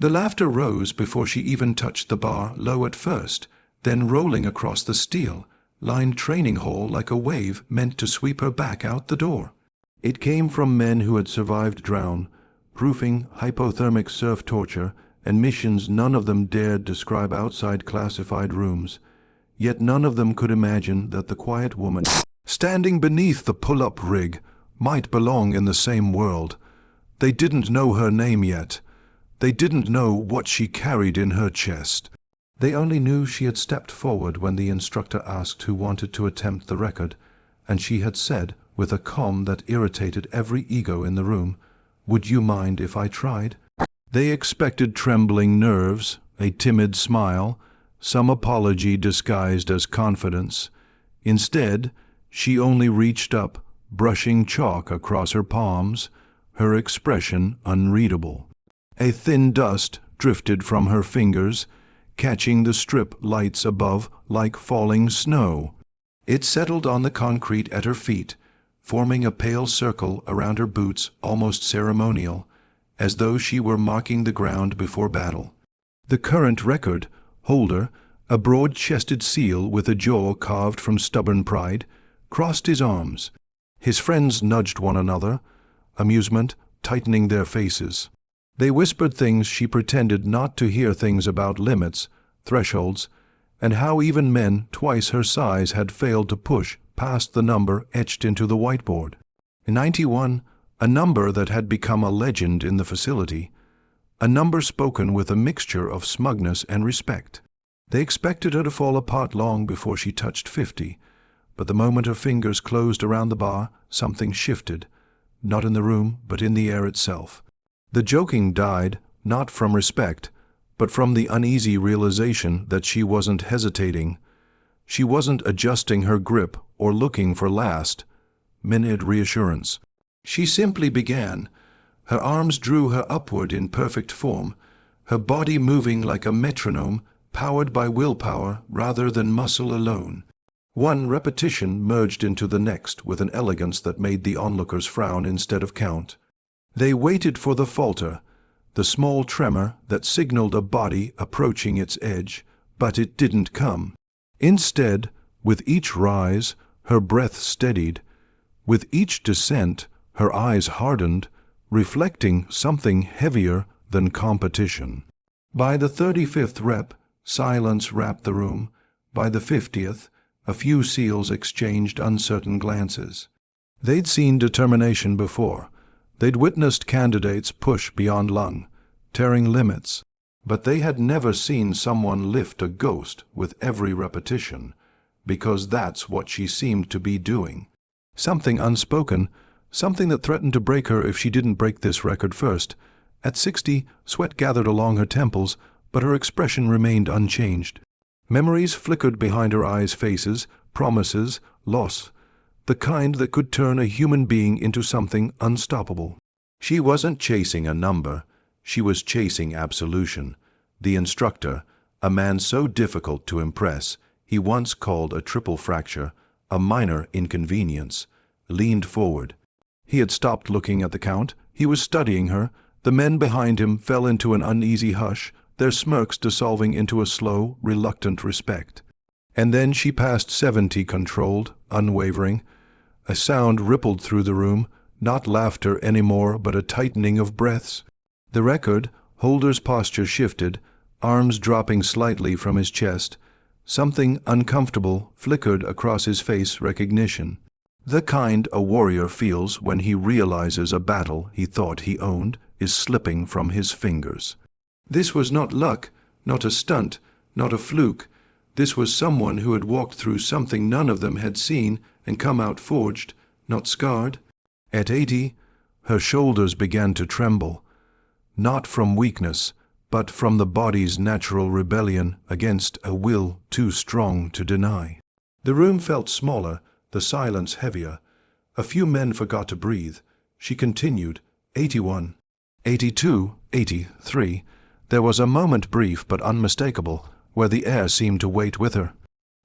The laughter rose before she even touched the bar, low at first, then rolling across the steel-lined training hall like a wave meant to sweep her back out the door. It came from men who had survived drown, proofing hypothermic surf torture, and missions none of them dared describe outside classified rooms. Yet none of them could imagine that the quiet woman standing beneath the pull-up rig might belong in the same world. They didn't know her name yet. They didn't know what she carried in her chest. They only knew she had stepped forward when the instructor asked who wanted to attempt the record, and she had said, with a calm that irritated every ego in the room, "Would you mind if I tried?" They expected trembling nerves, a timid smile, some apology disguised as confidence. Instead, she only reached up, brushing chalk across her palms, her expression unreadable. A thin dust drifted from her fingers, catching the strip lights above like falling snow. It settled on the concrete at her feet, forming a pale circle around her boots, almost ceremonial, as though she were marking the ground before battle. The current record holder, a broad-chested seal with a jaw carved from stubborn pride, crossed his arms. His friends nudged one another, amusement tightening their faces. They whispered things she pretended not to hear, things about limits, thresholds, and how even men twice her size had failed to push past the number etched into the whiteboard. 91, a number that had become a legend in the facility, a number spoken with a mixture of smugness and respect. They expected her to fall apart long before she touched 50, but the moment her fingers closed around the bar, something shifted, not in the room, but in the air itself. The joking died, not from respect, but from the uneasy realization that she wasn't hesitating. She wasn't adjusting her grip or looking for last-minute reassurance. She simply began. Her arms drew her upward in perfect form, her body moving like a metronome, powered by willpower rather than muscle alone. One repetition merged into the next with an elegance that made the onlookers frown instead of count. They waited for the falter, the small tremor that signaled a body approaching its edge, but it didn't come. Instead, with each rise, her breath steadied. With each descent, her eyes hardened, reflecting something heavier than competition. By the 35th rep, silence wrapped the room. By the 50th, a few SEALs exchanged uncertain glances. They'd seen determination before. They'd witnessed candidates push beyond lung, tearing limits, but they had never seen someone lift a ghost with every repetition, because that's what she seemed to be doing. Something unspoken, something that threatened to break her if she didn't break this record first. At 60, sweat gathered along her temples, but her expression remained unchanged. Memories flickered behind her eyes, faces, promises, loss, the kind that could turn a human being into something unstoppable. She wasn't chasing a number, she was chasing absolution. The instructor, a man so difficult to impress, he once called a triple fracture a minor inconvenience, leaned forward. He had stopped looking at the count. He was studying her. The men behind him fell into an uneasy hush, their smirks dissolving into a slow, reluctant respect. And then she passed 70, controlled, unwavering. A sound rippled through the room, not laughter anymore, but a tightening of breaths. The record holder's posture shifted, arms dropping slightly from his chest. Something uncomfortable flickered across his face, recognition. The kind a warrior feels when he realizes a battle he thought he owned is slipping from his fingers. This was not luck, not a stunt, not a fluke. This was someone who had walked through something none of them had seen and come out forged, not scarred. At 80, her shoulders began to tremble, not from weakness, but from the body's natural rebellion against a will too strong to deny. The room felt smaller, the silence heavier. A few men forgot to breathe. She continued, 81, 82, 83. There was a moment, brief but unmistakable, where the air seemed to wait with her.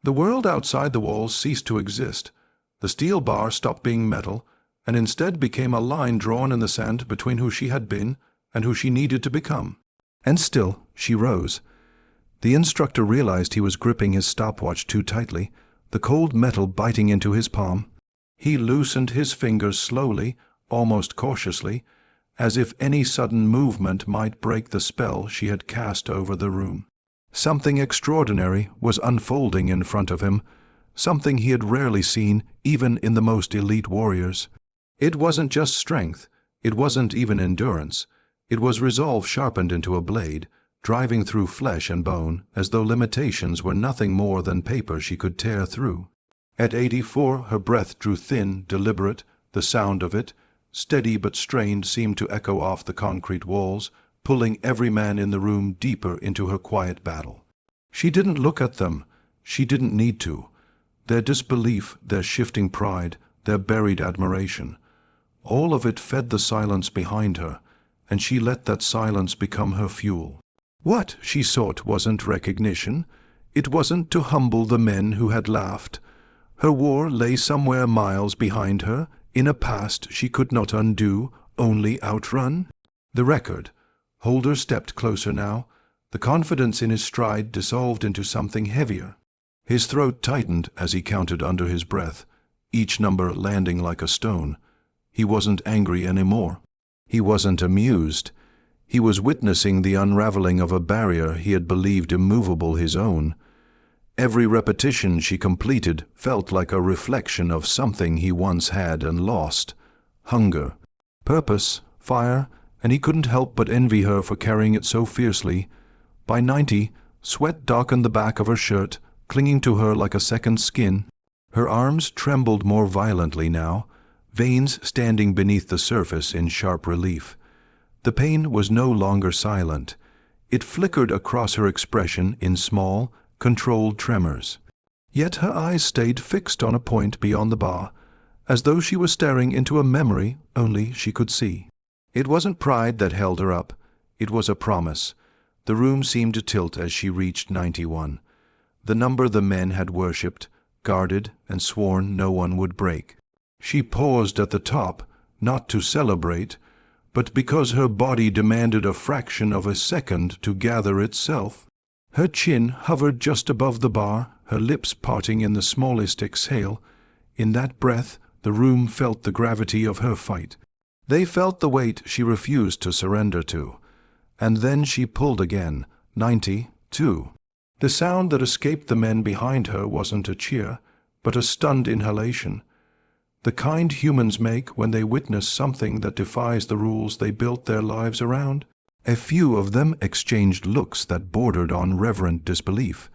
The world outside the walls ceased to exist. The steel bar stopped being metal, and instead became a line drawn in the sand between who she had been and who she needed to become. And still, she rose. The instructor realized he was gripping his stopwatch too tightly, the cold metal biting into his palm. He loosened his fingers slowly, almost cautiously, as if any sudden movement might break the spell she had cast over the room. Something extraordinary was unfolding in front of him, something he had rarely seen even in the most elite warriors. It wasn't just strength, it wasn't even endurance, it was resolve sharpened into a blade, driving through flesh and bone as though limitations were nothing more than paper she could tear through. At 84, her breath drew thin, deliberate, the sound of it, steady but strained, seemed to echo off the concrete walls, pulling every man in the room deeper into her quiet battle. She didn't look at them. She didn't need to. Their disbelief, their shifting pride, their buried admiration, all of it fed the silence behind her, and she let that silence become her fuel. What she sought wasn't recognition. It wasn't to humble the men who had laughed. Her war lay somewhere miles behind her, in a past she could not undo, only outrun. The record. Holder stepped closer now. The confidence in his stride dissolved into something heavier. His throat tightened as he counted under his breath, each number landing like a stone. He wasn't angry anymore. He wasn't amused. He was witnessing the unraveling of a barrier he had believed immovable, his own. Every repetition she completed felt like a reflection of something he once had and lost. Hunger, purpose, fire, and he couldn't help but envy her for carrying it so fiercely. By 90, sweat darkened the back of her shirt, clinging to her like a second skin. Her arms trembled more violently now, veins standing beneath the surface in sharp relief. The pain was no longer silent. It flickered across her expression in small, controlled tremors. Yet her eyes stayed fixed on a point beyond the bar, as though she was staring into a memory only she could see. It wasn't pride that held her up. It was a promise. The room seemed to tilt as she reached 91, the number the men had worshipped, guarded, and sworn no one would break. She paused at the top, not to celebrate, but because her body demanded a fraction of a second to gather itself. Her chin hovered just above the bar, her lips parting in the smallest exhale. In that breath, the room felt the gravity of her fight. They felt the weight she refused to surrender to. And then she pulled again, 92. The sound that escaped the men behind her wasn't a cheer, but a stunned inhalation. The kind humans make when they witness something that defies the rules they built their lives around. A few of them exchanged looks that bordered on reverent disbelief.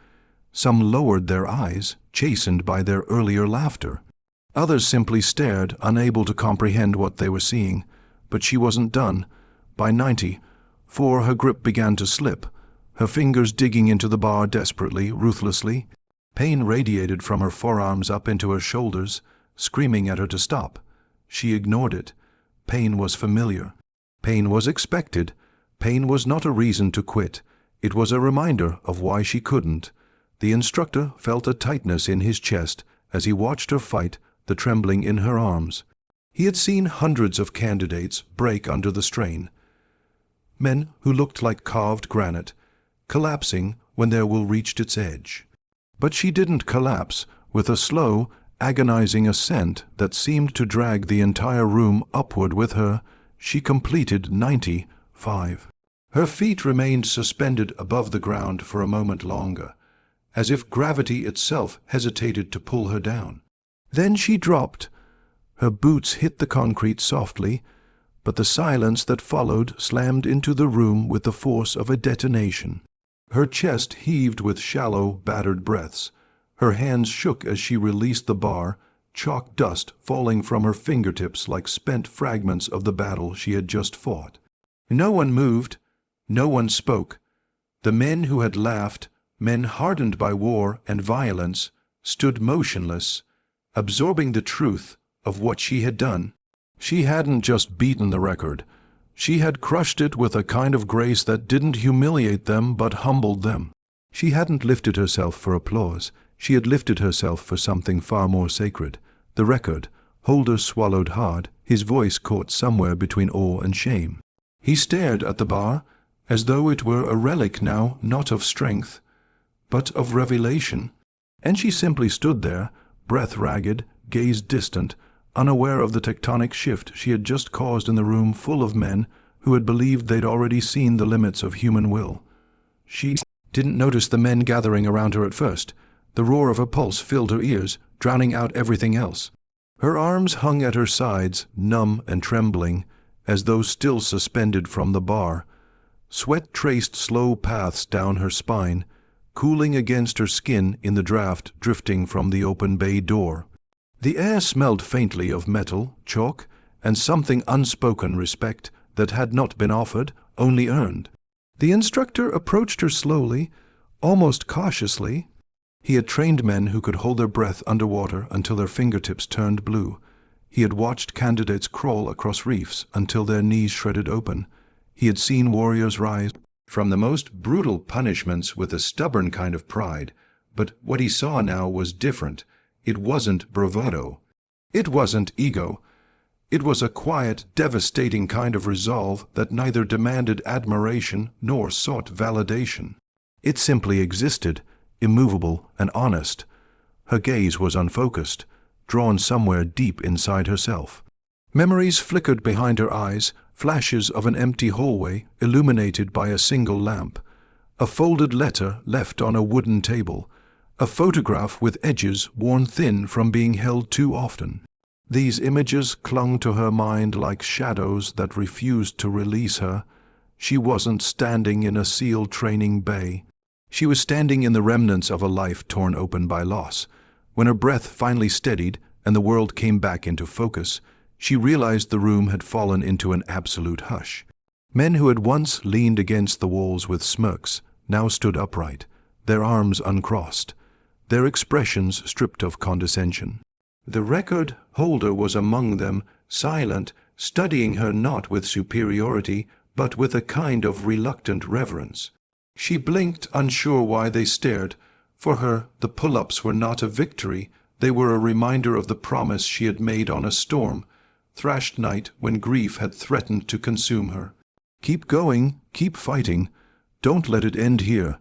Some lowered their eyes, chastened by their earlier laughter. Others simply stared, unable to comprehend what they were seeing. But she wasn't done. By 94, her grip began to slip, her fingers digging into the bar desperately, ruthlessly. Pain radiated from her forearms up into her shoulders, screaming at her to stop. She ignored it. Pain was familiar. Pain was expected. Pain was not a reason to quit. It was a reminder of why she couldn't. The instructor felt a tightness in his chest as he watched her fight, the trembling in her arms. He had seen hundreds of candidates break under the strain. Men who looked like carved granite, collapsing when their will reached its edge. But she didn't collapse, with a slow, agonizing ascent that seemed to drag the entire room upward with her. She completed 95. Her feet remained suspended above the ground for a moment longer, as if gravity itself hesitated to pull her down. Then she dropped. Her boots hit the concrete softly, but the silence that followed slammed into the room with the force of a detonation. Her chest heaved with shallow, battered breaths. Her hands shook as she released the bar, chalk dust falling from her fingertips like spent fragments of the battle she had just fought. No one moved. No one spoke. The men who had laughed, men hardened by war and violence, stood motionless, absorbing the truth of what she had done. She hadn't just beaten the record. She had crushed it with a kind of grace that didn't humiliate them but humbled them. She hadn't lifted herself for applause. She had lifted herself for something far more sacred. The record. Holder swallowed hard, his voice caught somewhere between awe and shame. He stared at the bar, as though it were a relic now not of strength, but of revelation. And she simply stood there, breath ragged, gaze distant, unaware of the tectonic shift she had just caused in the room full of men who had believed they'd already seen the limits of human will. She didn't notice the men gathering around her at first. The roar of her pulse filled her ears, drowning out everything else. Her arms hung at her sides, numb and trembling, as though still suspended from the bar. Sweat traced slow paths down her spine, cooling against her skin in the draft drifting from the open bay door. The air smelled faintly of metal, chalk, and something unspoken respect that had not been offered, only earned. The instructor approached her slowly, almost cautiously. He had trained men who could hold their breath underwater until their fingertips turned blue. He had watched candidates crawl across reefs until their knees shredded open. He had seen warriors rise from the most brutal punishments with a stubborn kind of pride. But what he saw now was different. It wasn't bravado. It wasn't ego. It was a quiet, devastating kind of resolve that neither demanded admiration nor sought validation. It simply existed, immovable and honest. Her gaze was unfocused, drawn somewhere deep inside herself. Memories flickered behind her eyes, flashes of an empty hallway illuminated by a single lamp, a folded letter left on a wooden table, a photograph with edges worn thin from being held too often. These images clung to her mind like shadows that refused to release her. She wasn't standing in a SEAL training bay. She was standing in the remnants of a life torn open by loss. When her breath finally steadied and the world came back into focus, she realized the room had fallen into an absolute hush. Men who had once leaned against the walls with smirks now stood upright, their arms uncrossed, their expressions stripped of condescension. The record holder was among them, silent, studying her not with superiority, but with a kind of reluctant reverence. She blinked, unsure why they stared. For her, the pull-ups were not a victory. They were a reminder of the promise she had made on a storm-thrashed night when grief had threatened to consume her. Keep going, keep fighting. Don't let it end here.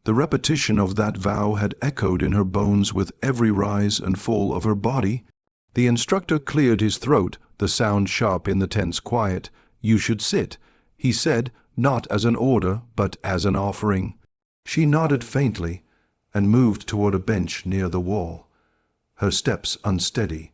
The repetition of that vow had echoed in her bones with every rise and fall of her body. The instructor cleared his throat, the sound sharp in the tense quiet. "You should sit," he said, not as an order, but as an offering. She nodded faintly and moved toward a bench near the wall, her steps unsteady,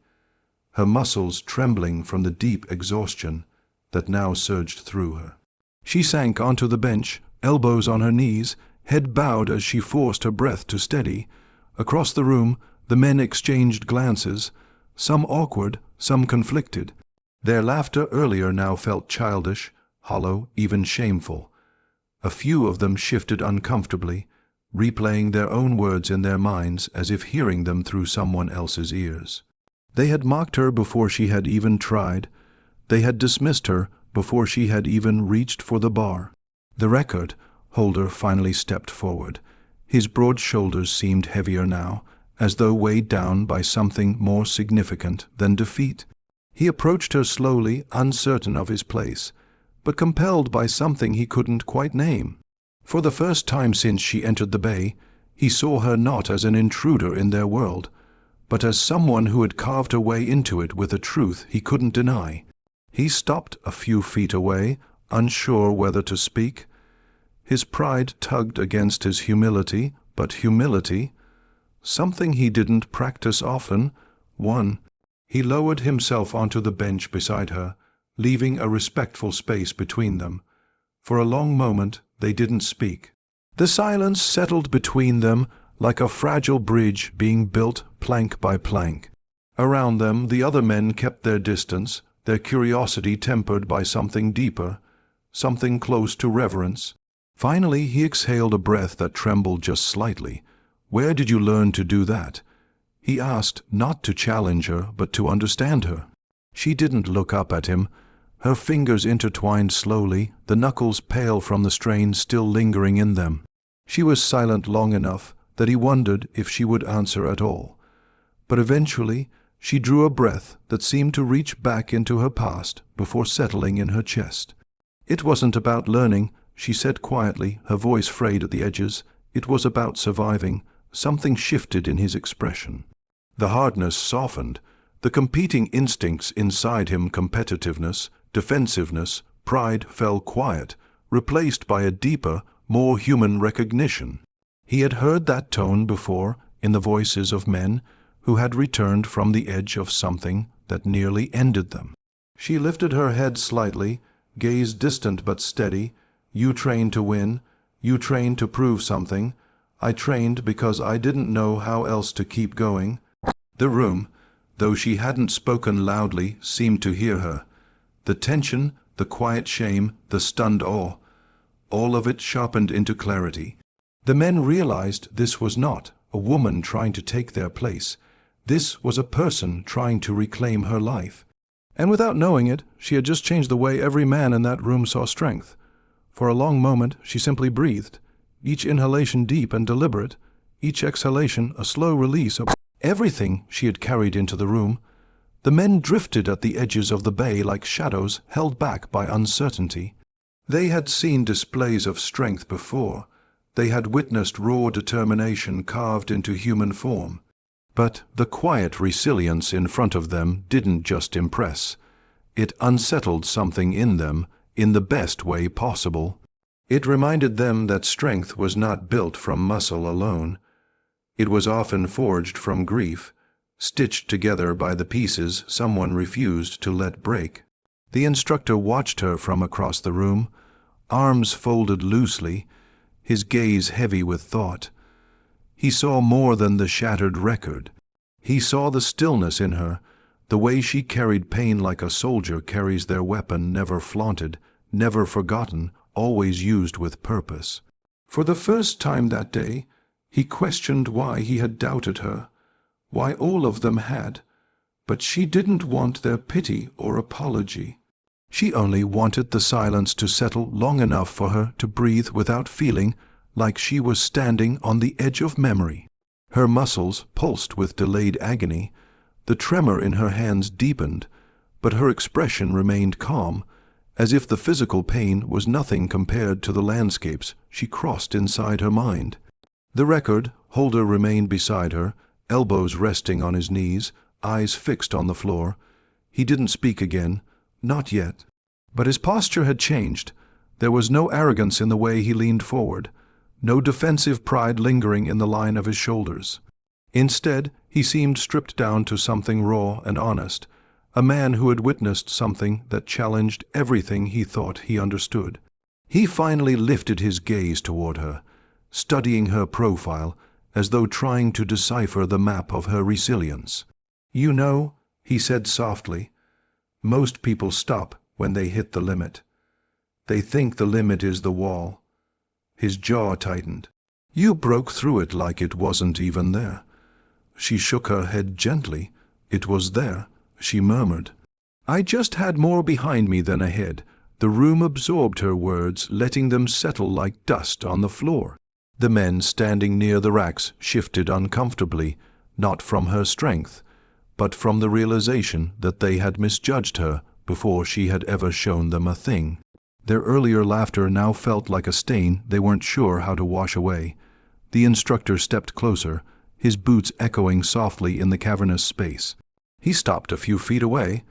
her muscles trembling from the deep exhaustion that now surged through her. She sank onto the bench, elbows on her knees, head bowed as she forced her breath to steady. Across the room, the men exchanged glances, some awkward, some conflicted. Their laughter earlier now felt childish, hollow, even shameful. A few of them shifted uncomfortably, replaying their own words in their minds as if hearing them through someone else's ears. They had mocked her before she had even tried. They had dismissed her before she had even reached for the bar. The record holder finally stepped forward. His broad shoulders seemed heavier now, as though weighed down by something more significant than defeat. He approached her slowly, uncertain of his place, but compelled by something he couldn't quite name. For the first time since she entered the bay, he saw her not as an intruder in their world, but as someone who had carved her way into it with a truth he couldn't deny. He stopped a few feet away, unsure whether to speak. His pride tugged against his humility, but humility, something he didn't practice often, won. He lowered himself onto the bench beside her, leaving a respectful space between them. For a long moment they didn't speak. The silence settled between them like a fragile bridge being built plank by plank. Around them the other men kept their distance, their curiosity tempered by something deeper, something close to reverence. Finally he exhaled a breath that trembled just slightly. "Where did you learn to do that?" He asked, not to challenge her, but to understand her. She didn't look up at him. Her fingers intertwined slowly, the knuckles pale from the strain still lingering in them. She was silent long enough that he wondered if she would answer at all. But eventually she drew a breath that seemed to reach back into her past before settling in her chest. It wasn't about learning, she said quietly, her voice frayed at the edges. It was about surviving. Something shifted in his expression. The hardness softened. The competing instincts inside him, competitiveness, defensiveness, pride, fell quiet, replaced by a deeper, more human recognition. He had heard that tone before in the voices of men who had returned from the edge of something that nearly ended them. She lifted her head slightly, gaze distant but steady. You trained to win. You trained to prove something. I trained because I didn't know how else to keep going. The room, though she hadn't spoken loudly, seemed to hear her. The tension, the quiet shame, the stunned awe, all of it sharpened into clarity. The men realized this was not a woman trying to take their place. This was a person trying to reclaim her life. And without knowing it, she had just changed the way every man in that room saw strength. For a long moment, she simply breathed, each inhalation deep and deliberate, each exhalation a slow release of everything she had carried into the room. The men drifted at the edges of the bay like shadows held back by uncertainty. They had seen displays of strength before. They had witnessed raw determination carved into human form. But the quiet resilience in front of them didn't just impress. It unsettled something in them in the best way possible. It reminded them that strength was not built from muscle alone. It was often forged from grief, stitched together by the pieces someone refused to let break. The instructor watched her from across the room, arms folded loosely, his gaze heavy with thought. He saw more than the shattered record. He saw the stillness in her, the way she carried pain like a soldier carries their weapon, never flaunted, never forgotten, always used with purpose. For the first time that day, he questioned why he had doubted her, why all of them had, but she didn't want their pity or apology. She only wanted the silence to settle long enough for her to breathe without feeling like she was standing on the edge of memory. Her muscles pulsed with delayed agony. The tremor in her hands deepened, but her expression remained calm, as if the physical pain was nothing compared to the landscapes she crossed inside her mind. The record holder remained beside her, elbows resting on his knees, eyes fixed on the floor. He didn't speak again, not yet. But his posture had changed. There was no arrogance in the way he leaned forward, no defensive pride lingering in the line of his shoulders. Instead, he seemed stripped down to something raw and honest, a man who had witnessed something that challenged everything he thought he understood. He finally lifted his gaze toward her, studying her profile as though trying to decipher the map of her resilience. "You know," he said softly, "most people stop when they hit the limit. They think the limit is the wall." His jaw tightened. "You broke through it like it wasn't even there." She shook her head gently. "It was there," she murmured. "I just had more behind me than ahead." The room absorbed her words, letting them settle like dust on the floor. The men standing near the racks shifted uncomfortably, not from her strength, but from the realization that they had misjudged her before she had ever shown them a thing. Their earlier laughter now felt like a stain they weren't sure how to wash away. The instructor stepped closer, his boots echoing softly in the cavernous space. He stopped a few feet away,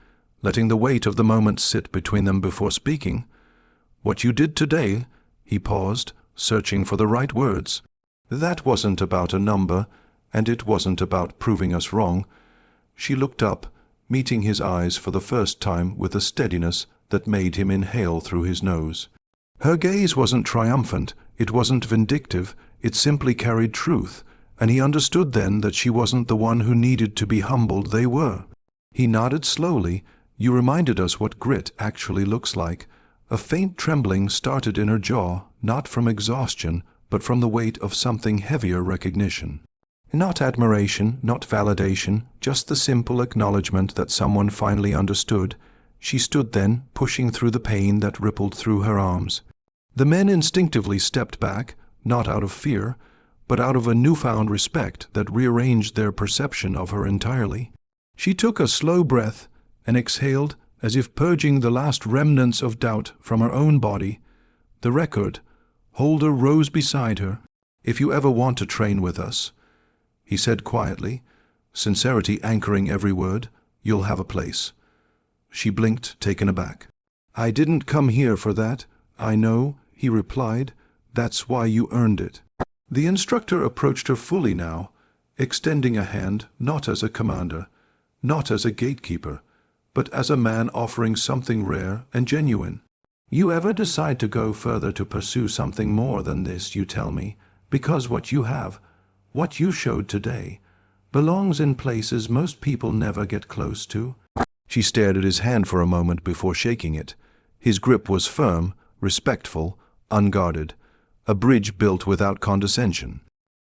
letting the weight of the moment sit between them before speaking. "What you did today," he paused, searching for the right words. "That wasn't about a number, and it wasn't about proving us wrong." She looked up, meeting his eyes for the first time with a steadiness that made him inhale through his nose. Her gaze wasn't triumphant, it wasn't vindictive, it simply carried truth, and he understood then that she wasn't the one who needed to be humbled. They were. He nodded slowly. "You reminded us what grit actually looks like." A faint trembling started in her jaw, not from exhaustion, but from the weight of something heavier: recognition. Not admiration, not validation, just the simple acknowledgement that someone finally understood. She stood then, pushing through the pain that rippled through her arms. The men instinctively stepped back, not out of fear, but out of a newfound respect that rearranged their perception of her entirely. She took a slow breath and exhaled, as if purging the last remnants of doubt from her own body. The record holder rose beside her. "If you ever want to train with us," he said quietly, sincerity anchoring every word, "you'll have a place." She blinked, taken aback. "I didn't come here for that, I know," he replied. "That's why you earned it." The instructor approached her fully now, extending a hand not as a commander, not as a gatekeeper, but as a man offering something rare and genuine. "You ever decide to go further to pursue something more than this, you tell me, because what you have, what you showed today, belongs in places most people never get close to?" She stared at his hand for a moment before shaking it. His grip was firm, respectful, unguarded, a bridge built without condescension.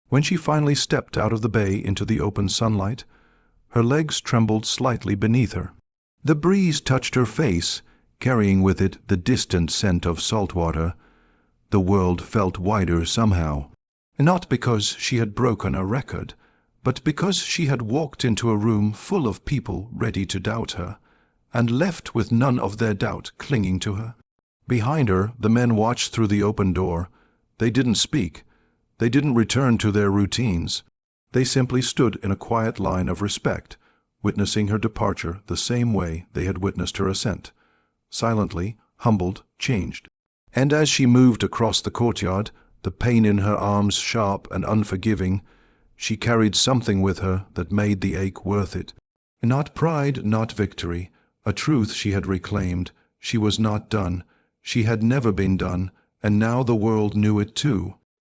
When she finally stepped out of the bay into the open sunlight, her legs trembled slightly beneath her. The breeze touched her face, carrying with it the distant scent of salt water. The world felt wider somehow, not because she had broken a record, but because she had walked into a room full of people ready to doubt her, and left with none of their doubt clinging to her. Behind her, the men watched through the open door. They didn't speak. They didn't return to their routines. They simply stood in a quiet line of respect, witnessing her departure the same way they had witnessed her ascent. Silently, humbled, changed. And as she moved across the courtyard, the pain in her arms sharp and unforgiving, she carried something with her that made the ache worth it. Not pride, not victory, a truth she had reclaimed. She was not done. She had never been done, and now the world knew it too.